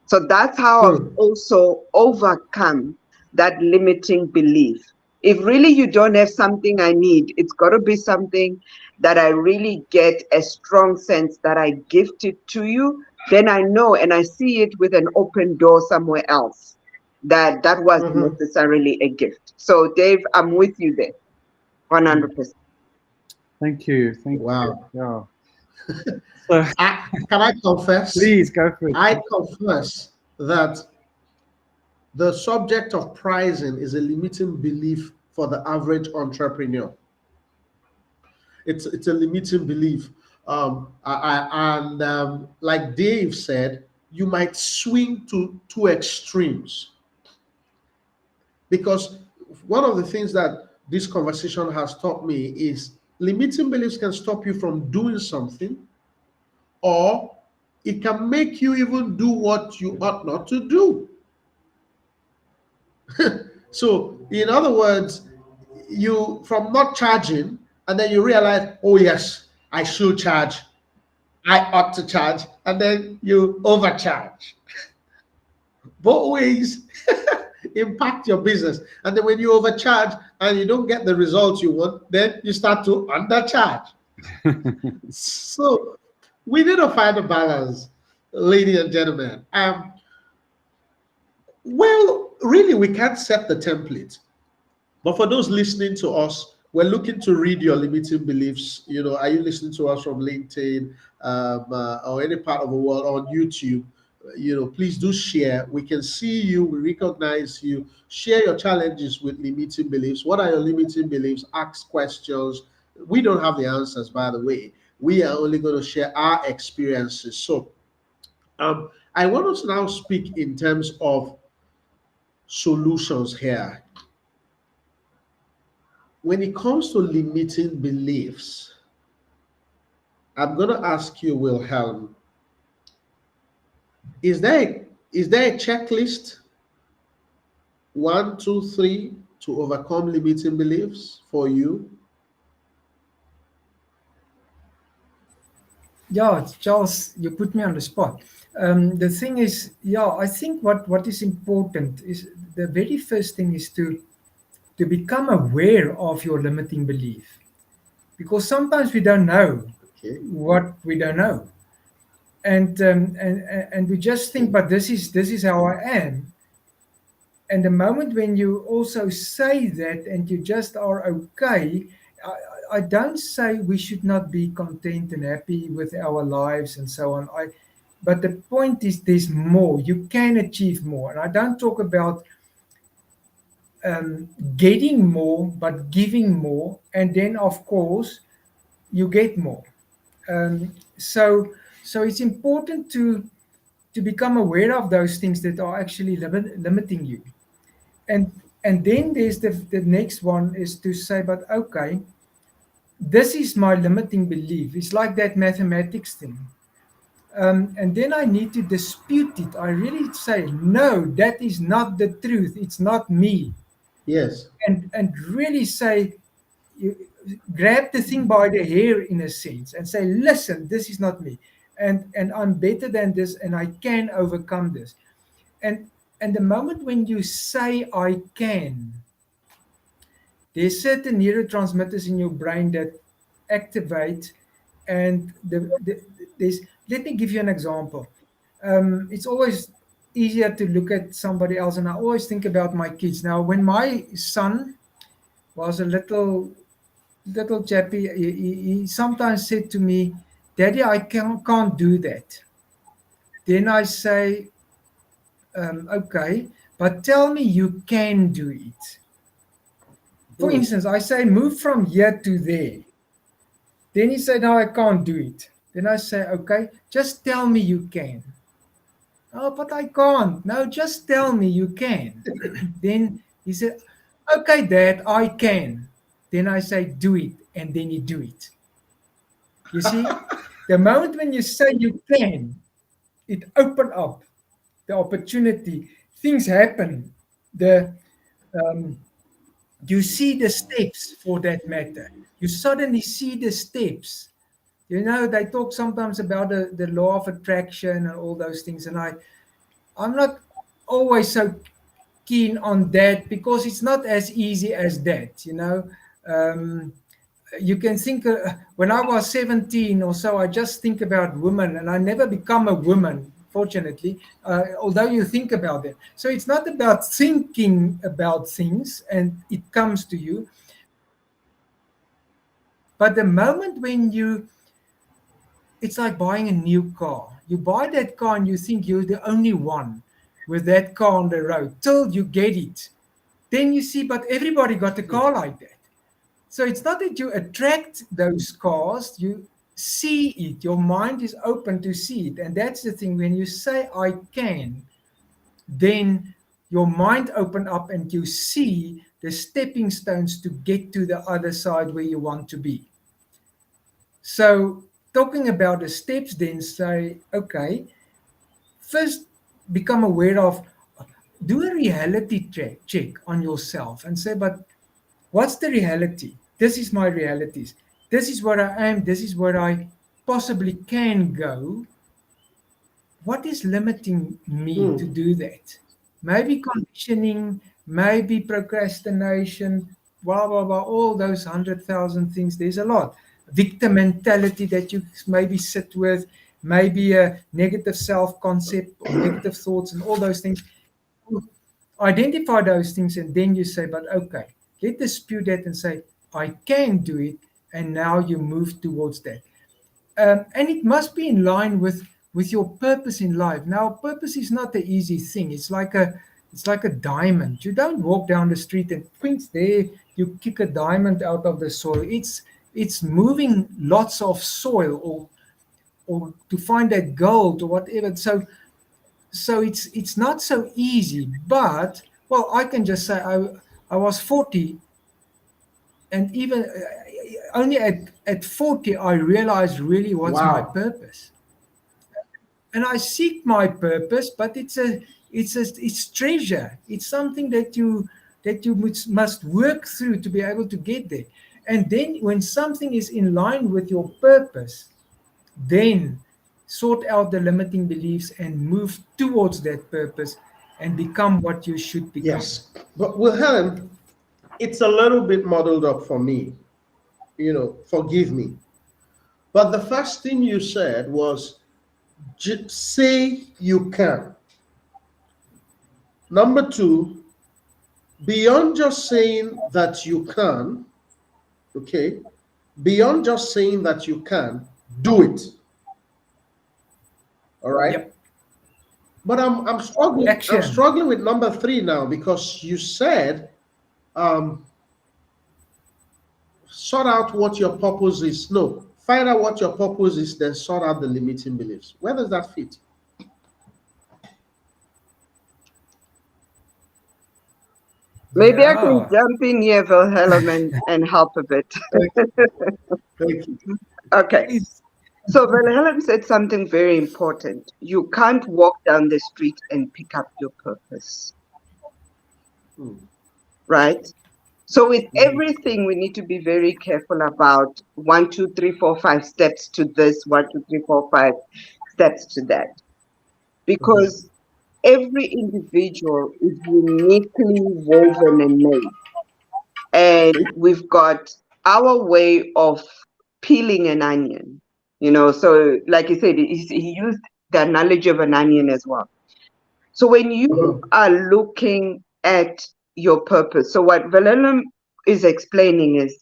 So that's how I've also overcome that limiting belief. If really you don't have something I need, it's got to be something that I really get a strong sense that I gift it to you, then I know and I see it with an open door somewhere else that wasn't necessarily a gift. So Dave, I'm with you there, 100%. Thank you. Thank Wow. you. Yeah. So, can I confess? Please go for it. I confess that the subject of pricing is a limiting belief for the average entrepreneur. It's a limiting belief. Like Dave said, you might swing to two extremes. Because one of the things that this conversation has taught me is limiting beliefs can stop you from doing something, or it can make you even do what you ought not to do. So, in other words, you from not charging, and then you realize, oh yes, I should charge, I ought to charge, and then you overcharge. Both ways impact your business. And then when you overcharge and you don't get the results you want, then you start to undercharge. So we need to find a balance, ladies and gentlemen. Well, really, we can't set the template. But for those listening to us, we're looking to read your limiting beliefs. You know, are you listening to us from LinkedIn or any part of the world on YouTube? You know, please do share. We can see you, we recognize you. Share your challenges with limiting beliefs. What are your limiting beliefs? Ask questions. We don't have the answers, by the way. We are only going to share our experiences. So I want us to now speak in terms of solutions here. When it comes to limiting beliefs, I'm going to ask you, Wilhelm, is there a checklist, 1, 2, 3, to overcome limiting beliefs for you? Yeah, Charles, you put me on the spot. The thing is, I think what is important is the very first thing is to become aware of your limiting belief, because sometimes we don't know what we don't know, and we just think, but this is how I am. And the moment when you also say that and you just are okay, I don't say we should not be content and happy with our lives and so on. But the point is, there's more. You can achieve more. And I don't talk about getting more, but giving more. And then, of course, you get more. So it's important to become aware of those things that are actually limiting you. And then there's the next one is to say, but okay, this is my limiting belief. It's like that mathematics thing. And then I need to dispute it. I really say, no, that is not the truth. It's not me. Yes. And really say, you grab the thing by the hair in a sense and say, listen, this is not me. And I'm better than this and I can overcome this. And the moment when you say I can, there's certain neurotransmitters in your brain that activate, and there's. Let me give you an example. It's always easier to look at somebody else, and I always think about my kids. Now, when my son was a little chappy, he sometimes said to me, "Daddy, I can't do that." Then I say, okay, but tell me you can do it. For instance, I say, move from here to there. Then he said, no, I can't do it. Then I say, okay, just tell me you can. Oh, but I can't. No, just tell me you can. Then he said, okay, Dad, I can. then I say do it, and then you do it. You see, the moment when you say you can, it opens up the opportunity. Things happen. You see the steps, for that matter. You suddenly see the steps. You know, they talk sometimes about the law of attraction and all those things, and I'm not always so keen on that, because it's not as easy as that. You know, you can think, when I was 17 or so, I just think about women, and I never become a woman, fortunately, although you think about them. So it's not about thinking about things and it comes to you, but the moment when it's like buying a new car. You buy that car and you think you're the only one with that car on the road till you get it. Then you see, but everybody got a car like that. So it's not that you attract those cars, you see it. Your mind is open to see it. And that's the thing. When you say, I can, then your mind open up and you see the stepping stones to get to the other side where you want to be. So talking about the steps, then say, okay, first become aware of, do a reality check on yourself and say, but what's the reality? This is my realities. This is where I am. This is where I possibly can go. What is limiting me to do that? Maybe conditioning, maybe procrastination, blah, blah, blah, all those 100,000 things. There's a lot. Victim mentality that you maybe sit with, maybe a negative self-concept or negative thoughts and all those things. Identify those things, and then you say, but okay, let's dispute that and say, I can do it, and now you move towards that. And it must be in line with your purpose in life. Now, purpose is not an easy thing. It's like a diamond. You don't walk down the street and point there, you kick a diamond out of the soil. It's moving lots of soil or to find that gold or whatever. So it's not so easy. But, well, I can just say I was 40, and even only at 40, I realized really what's my purpose. And I seek my purpose, but it's treasure. It's something that you must work through to be able to get there. And then when something is in line with your purpose, then sort out the limiting beliefs and move towards that purpose and become what you should become. Yes, but Wilhelm, it's a little bit muddled up for me. Forgive me. But the first thing you said was, say you can. Number two, beyond just saying that you can, okay, beyond just saying that you can, do it. All right. Yep. But I'm struggling. Action. I'm struggling with number three now, because you said, sort out what your purpose is. No, find out what your purpose is, then sort out the limiting beliefs. Where does that fit? Maybe I can jump in here, Wilhelm, and help a bit. Thank you. Okay. So Wilhelm said something very important. You can't walk down the street and pick up your purpose. Right? So with everything, we need to be very careful about 1, 2, 3, 4, 5 steps to this, 1, 2, 3, 4, 5 steps to that. Because every individual is uniquely woven and made. And we've got our way of peeling an onion, so like you said, he used the analogy of an onion as well. So when you are looking at your purpose, so what Wilhelm is explaining is,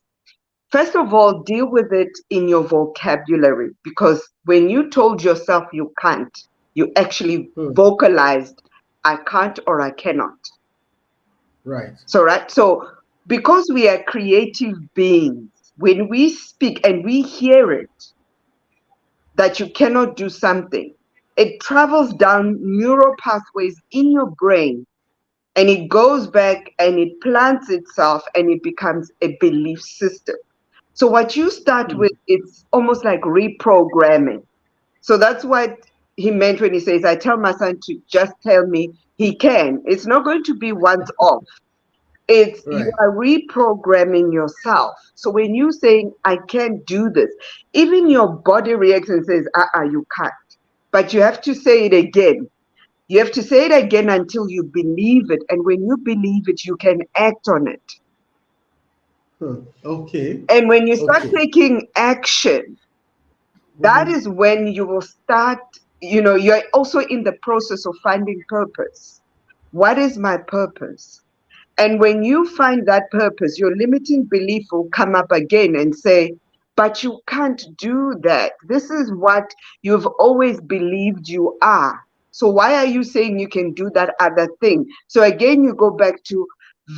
first of all, deal with it in your vocabulary, because when you told yourself you can't, you actually vocalized, I can't or I cannot. Right. So because we are creative beings, when we speak and we hear it, that you cannot do something, it travels down neural pathways in your brain, and it goes back and it plants itself and it becomes a belief system. So what you start with, it's almost like reprogramming. So that's what he meant when he says, I tell my son to just tell me he can. It's not going to be once off. It's Right. you are reprogramming yourself. So when you saying, I can't do this, even your body reacts and says, you can't. But you have to say it again. You have to say it again until you believe it. And when you believe it, you can act on it. Okay. And when you start Okay. taking action, that is when you will start, you're also in the process of finding purpose. What is my purpose? And when you find that purpose, your limiting belief will come up again and say, but you can't do that. This is what you've always believed you are. So why are you saying you can do that other thing? So again, you go back to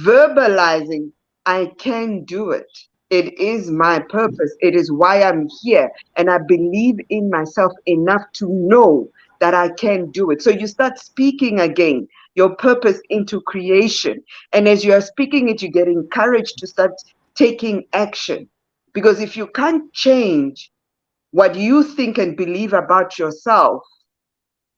verbalizing, I can do it. It is my purpose. It is why I'm here. And I believe in myself enough to know that I can do it. So you start speaking again your purpose into creation. And as you are speaking it, you get encouraged to start taking action. Because if you can't change what you think and believe about yourself,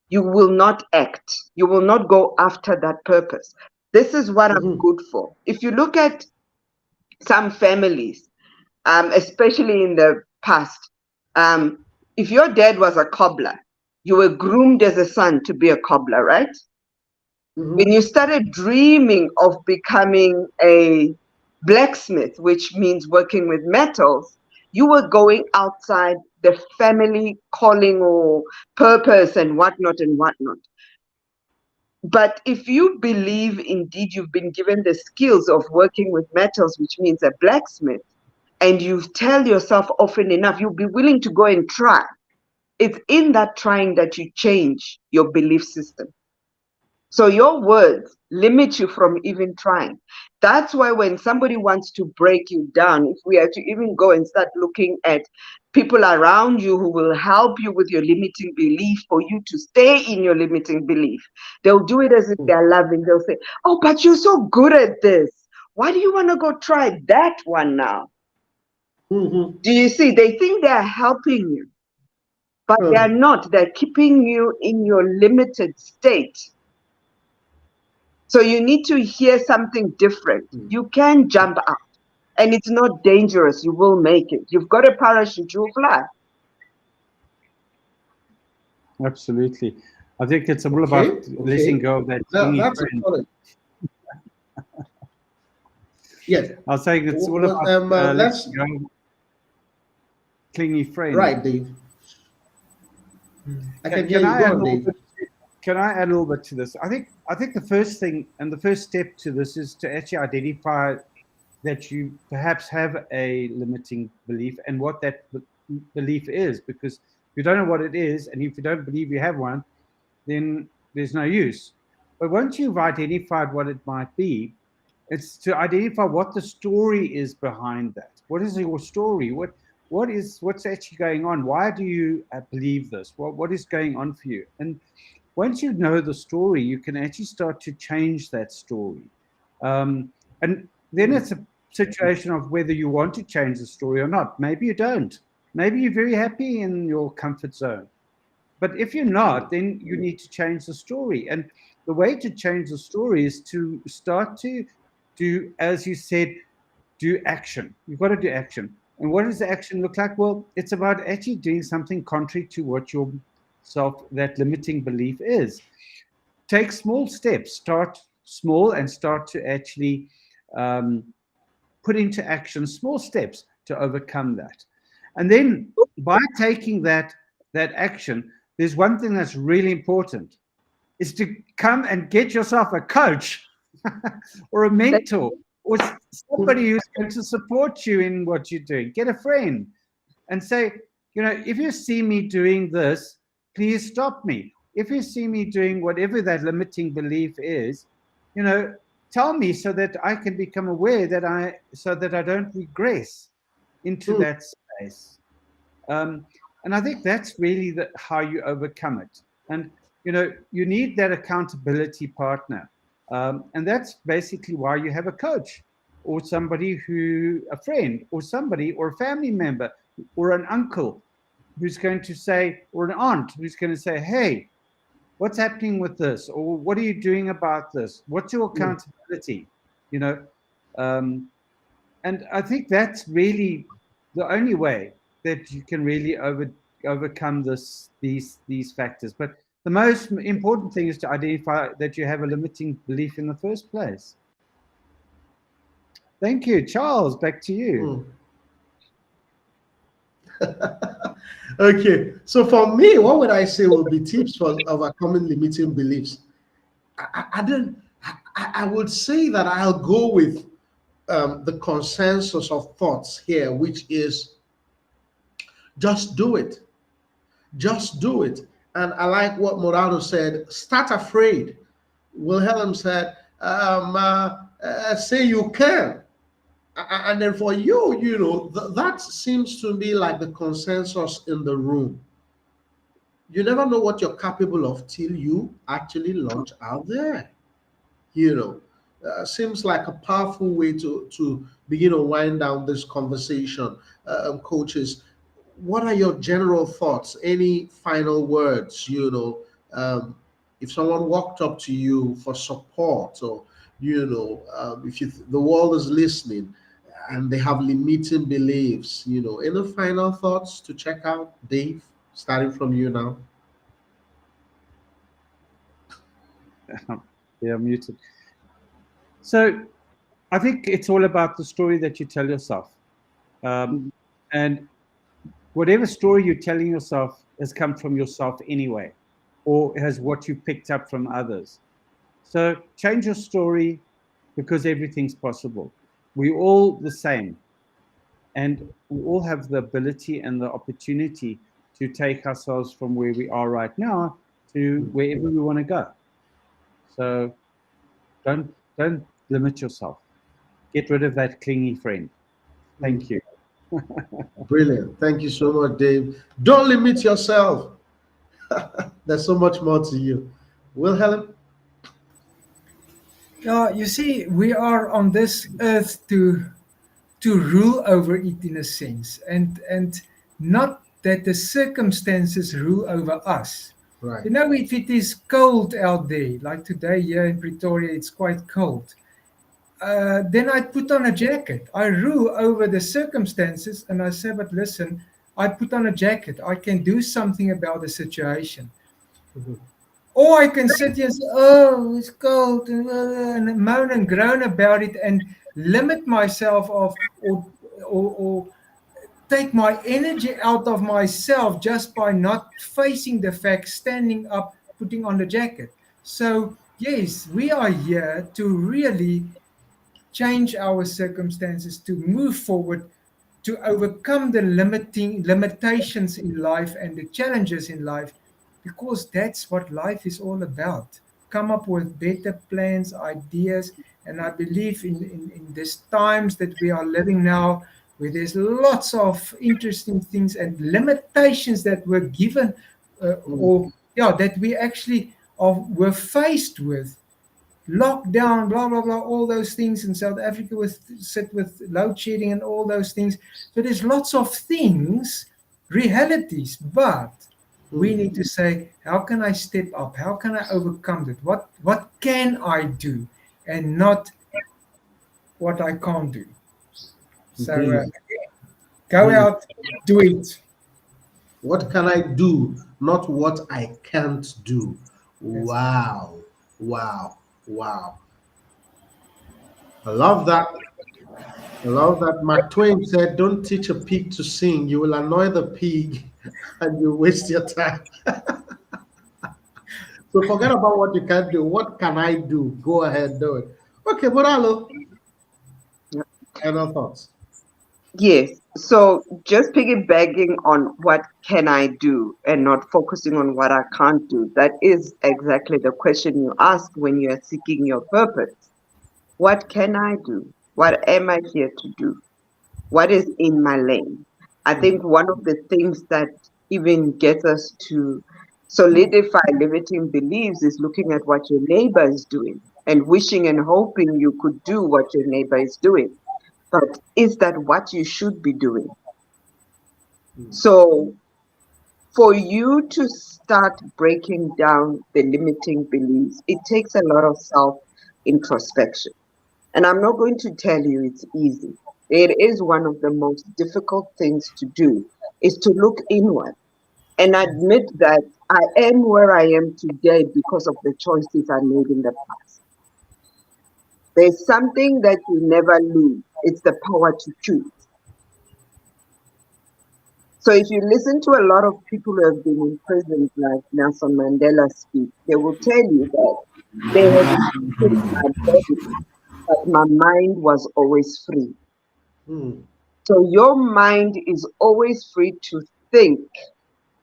you will not act. You will not go after that purpose. This is what I'm good for. If you look at some families, especially in the past, if your dad was a cobbler, you were groomed as a son to be a cobbler, right? When you started dreaming of becoming a blacksmith, which means working with metals, you were going outside the family calling or purpose and whatnot and whatnot. But if you believe indeed you've been given the skills of working with metals, which means a blacksmith, and you tell yourself often enough, you'll be willing to go and try. It's in that trying that you change your belief system. So your words limit you from even trying. That's why when somebody wants to break you down, if we are to even go and start looking at people around you who will help you with your limiting belief for you to stay in your limiting belief, they'll do it as if they're loving. They'll say, oh, but you're so good at this. Why do you want to go try that one now? Do you see? They think they're helping you, but they're not. They're keeping you in your limited state. So you need to hear something different. You can jump out, and it's not dangerous. You will make it. You've got a parachute, you'll fly. Absolutely. I think it's all about letting go of that. That's important. Yes. I was saying it's all about letting go of clingy friend. Right, Dave. I can hear you. Go on, Dave. Can I add a little bit to this? I think the first thing and the first step to this is to actually identify that you perhaps have a limiting belief and what that belief is, because if you don't know what it is and if you don't believe you have one, then there's no use. But once you've identified what it might be, it's to identify what the story is behind that. What is your story? What's actually going on? Why do you believe this? What is going on for you? And once you know the story, you can actually start to change that story. And then it's a situation of whether you want to change the story or not. Maybe you don't. Maybe you're very happy in your comfort zone. But if you're not, then you need to change the story. And the way to change the story is to start to do, as you said, do action. You've got to do action. And what does the action look like? Well, it's about actually doing something contrary to what your that limiting belief is. Take small steps, start small and start to actually put into action small steps to overcome that. And then by taking that action, there's one thing that's really important, is to come and get yourself a coach or a mentor or somebody who's going to support you in what you're doing. Get a friend and say, if you see me doing this, please stop me. If you see me doing whatever that limiting belief is, tell me so that I can become aware so that I don't regress into that space. And I think that's really how you overcome it. And, you need that accountability partner. And that's basically why you have a coach or somebody a friend or somebody or a family member or an uncle who's going to say, or an aunt who's going to say, hey, what's happening with this? Or what are you doing about this? What's your accountability? You know, and I think that's really the only way that you can really overcome these factors. But the most important thing is to identify that you have a limiting belief in the first place. Thank you. Charles, back to you. Okay, so for me, what would I say would be tips for overcoming limiting beliefs? I would say that I'll go with the consensus of thoughts here, which is just do it. Just do it. And I like what Morado said, start afraid. Wilhelm said, say you can. And then for you, you know, that seems to me like the consensus in the room. You never know what you're capable of till you actually launch out there. You know, seems like a powerful way to begin to wind down this conversation. Coaches, what are your general thoughts? Any final words? You know, if someone walked up to you for support, or you know, if the world is listening and they have limiting beliefs, you know, any final thoughts to check out? Dave, starting from you now. Yeah, muted. So I think it's all about the story that you tell yourself. And whatever story you're telling yourself has come from yourself anyway, or has what you picked up from others. So change your story, because everything's possible. We're all the same. And we all have the ability and the opportunity to take ourselves from where we are right now to wherever we want to go. So don't limit yourself. Get rid of that clingy friend. Thank you. Brilliant. Thank you so much, Dave. Don't limit yourself. There's so much more to you. Wilhelm? Yeah, you see, we are on this earth to rule over it in a sense, and not that the circumstances rule over us. Right. You know, if it is cold out there, like today here in Pretoria, it's quite cold. Then I put on a jacket. I rule over the circumstances, and I say, but listen, I put on a jacket. I can do something about the situation. Mm-hmm. Or I can sit here and say, oh, it's cold, and moan and groan about it and limit myself or take my energy out of myself just by not facing the fact, standing up, putting on the jacket. So, yes, we are here to really change our circumstances, to move forward, to overcome the limitations in life and the challenges in life, because that's what life is all about. Come up with better plans, ideas, and I believe in these times that we are living now, where there's lots of interesting things and limitations that were given, that we actually were faced with. Lockdown, blah blah blah, all those things in South Africa with load shedding and all those things. So there's lots of things, realities, but we need to say, how can I step up? How can I overcome it? What can I do, and not what I can't do? So go out, do it. What can I do, not what I can't do? Wow. Wow. Wow. I love that. I love that. Mark Twain said, don't teach a pig to sing. You will annoy the pig and you waste your time. So forget about what you can't do. What can I do? Go ahead, do it. Okay, Moralo. Final thoughts. Yes. So just piggybacking on what can I do and not focusing on what I can't do. That is exactly the question you ask when you are seeking your purpose. What can I do? What am I here to do? What is in my lane? I think one of the things that even gets us to solidify limiting beliefs is looking at what your neighbor is doing. and wishing and hoping you could do what your neighbor is doing. But is that what you should be doing? So for you to start breaking down the limiting beliefs, it takes a lot of self-introspection. And I'm not going to tell you it's easy. It is one of the most difficult things to do, is to look inward and admit that I am where I am today because of the choices I made in the past. There's something that you never lose. It's the power to choose. So if you listen to a lot of people who have been in prison, like Nelson Mandela speak, they will tell you that they had chosen my body, but my mind was always free. So your mind is always free to think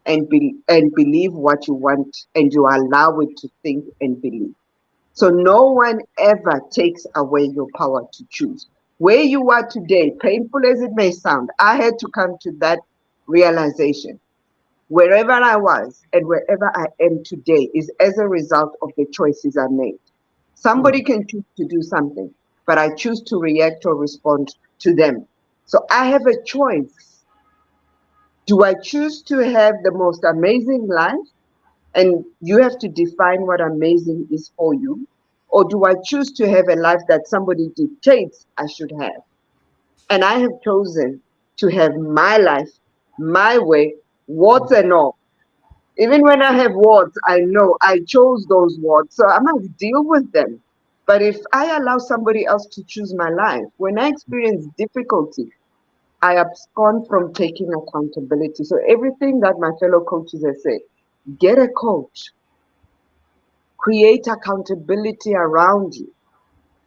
and believe what you want, and you allow it to think and believe. So no one ever takes away your power to choose. Where you are today, painful as it may sound, I had to come to that realization. Wherever I was and wherever I am today is as a result of the choices I made. Somebody can choose to do something, but I choose to react or respond to them. So I have a choice. Do I choose to have the most amazing life? And you have to define what amazing is for you. Or do I choose to have a life that somebody dictates I should have? And I have chosen to have my life, my way, warts and all. Even when I have warts, I know I chose those warts, so I must deal with them. But if I allow somebody else to choose my life, when I experience difficulty, I abscond from taking accountability. So everything that my fellow coaches have said, get a coach, create accountability around you.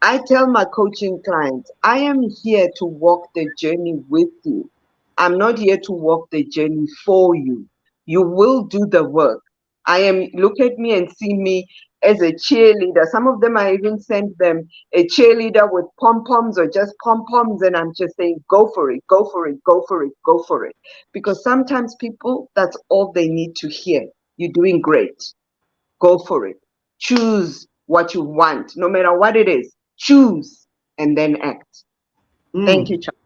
I tell my coaching clients, I am here to walk the journey with you. I'm not here to walk the journey for you. You will do the work. Look at me and see me as a cheerleader. Some of them, I even sent them a cheerleader with pom-poms or just pom-poms, and I'm just saying, go for it, go for it, go for it, go for it. Because sometimes people, that's all they need to hear. You're doing great. Go for it. Choose what you want, no matter what it is. Choose and then act. Thank you, Charlie.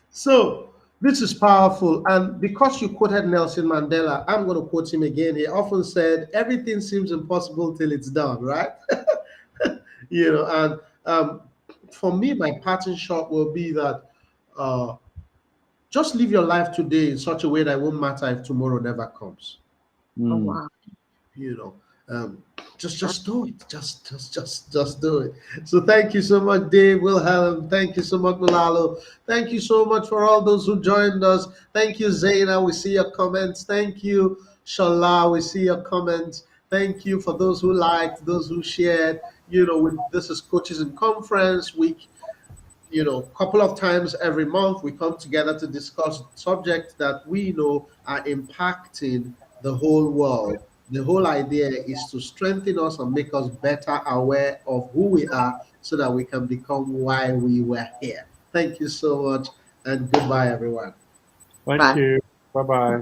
So this is powerful. And because you quoted Nelson Mandela, I'm going to quote him again. He often said, everything seems impossible till it's done, right? And for me, my parting shot will be that just live your life today in such a way that it won't matter if tomorrow never comes. Oh, wow. Just do it. Just do it. So thank you so much, Dave, Wilhelm. Thank you so much, Malalo. Thank you so much for all those who joined us. Thank you, Zaina. We see your comments. Thank you, Shala. We see your comments. Thank you for those who liked, those who shared. This is Coaches in Conference Week. Couple of times every month we come together to discuss subjects that we know are impacting the whole world. The whole idea is to strengthen us and make us better aware of who we are so that we can become why we were here. Thank you so much, and goodbye, everyone. Thank you. Bye-bye.